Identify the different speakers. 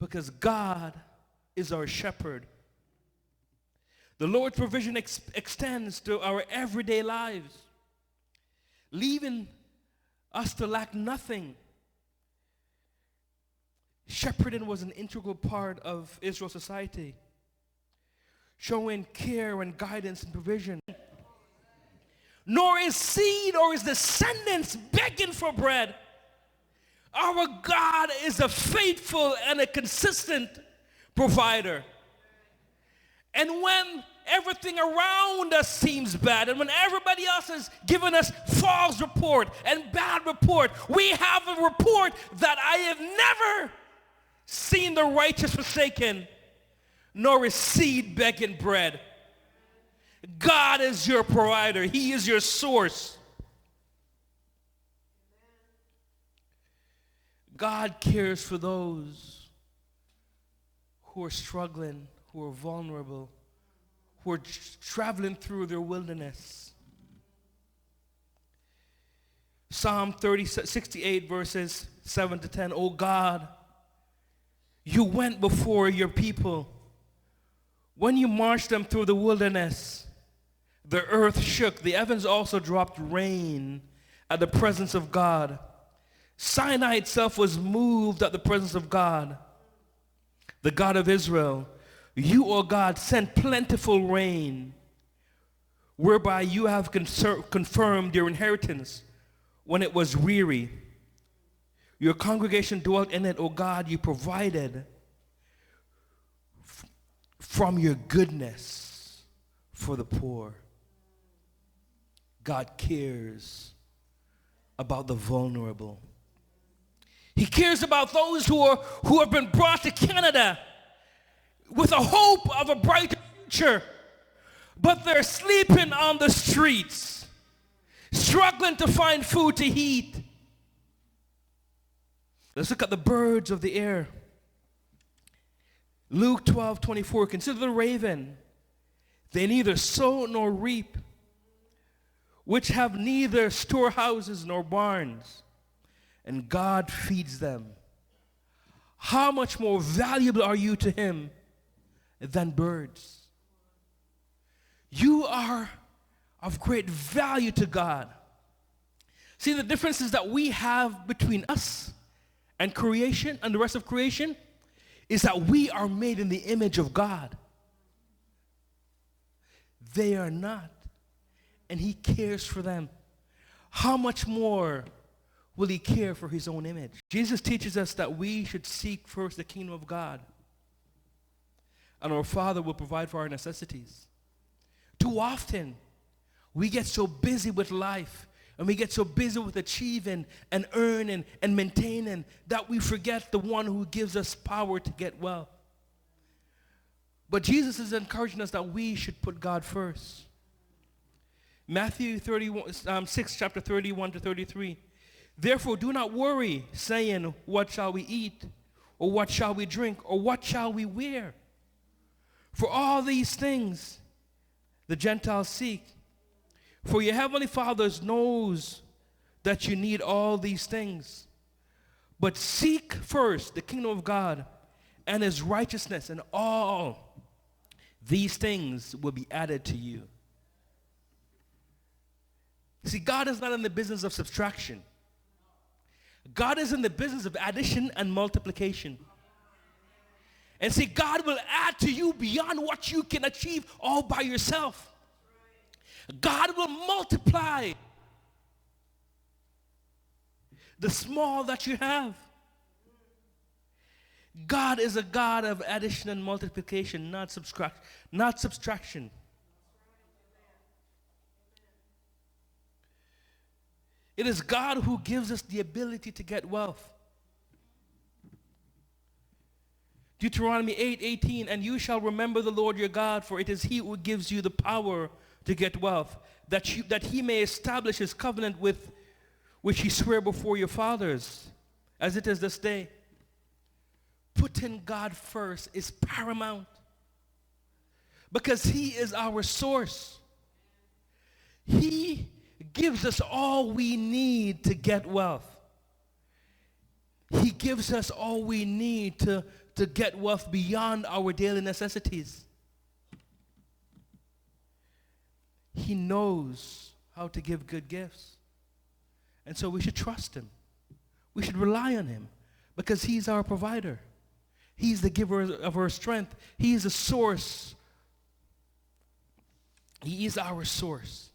Speaker 1: because God is our shepherd. The Lord's provision extends to our everyday lives, leaving us to lack nothing. Shepherding was an integral part of Israel's society, showing care and guidance and provision. Nor is seed or his descendants begging for bread. Our God is a faithful and a consistent provider. And when everything around us seems bad, and when everybody else is giving us false report and bad report, we have a report that I have never seen the righteous forsaken, nor is seed begging bread. God is your provider. He is your source. God cares for those who are struggling, who are vulnerable, who are traveling through their wilderness. Psalm 68 verses 7 to 10. O God, you went before your people. When you marched them through the wilderness, the earth shook. The heavens also dropped rain at the presence of God. Sinai itself was moved at the presence of God, the God of Israel. You, O God, sent plentiful rain, whereby you have confirmed your inheritance when it was weary. Your congregation dwelt in it, O God. You provided from your goodness for the poor. God cares about the vulnerable. He cares about those who have been brought to Canada with a hope of a brighter future, but they're sleeping on the streets, struggling to find food to eat. Let's look at the birds of the air. Luke 12:24. Consider the raven. They neither sow nor reap, which have neither storehouses nor barns, and God feeds them. How much more valuable are you to him than birds? You are of great value to God. See, the differences that we have between us and creation and the rest of creation is that we are made in the image of God. They are not, and he cares for them. How much more will he care for his own image? Jesus teaches us that we should seek first the kingdom of God, and our Father will provide for our necessities. Too often, we get so busy with life, and we get so busy with achieving and earning and maintaining that we forget the one who gives us power to get wealth. But Jesus is encouraging us that we should put God first. Matthew 6, chapter 31 to 33. Therefore, do not worry, saying, what shall we eat? Or what shall we drink? Or what shall we wear? For all these things the Gentiles seek. For your heavenly Father knows that you need all these things. But seek first the kingdom of God and his righteousness, and all these things will be added to you. See, God is not in the business of subtraction. God is in the business of addition and multiplication. And see, God will add to you beyond what you can achieve all by yourself. God will multiply the small that you have. God is a God of addition and multiplication, not subtraction. It is God who gives us the ability to get wealth. Deuteronomy 8:18, and you shall remember the Lord your God, for it is he who gives you the power to get wealth, that he may establish his covenant with which he swore before your fathers, as it is this day. Putting God first is paramount, because he is our source. He gives us all we need to get wealth. He gives us all we need to get wealth beyond our daily necessities. He knows how to give good gifts. And so we should trust him. We should rely on him because he's our provider. He's the giver of our strength. He is the source. He is our source.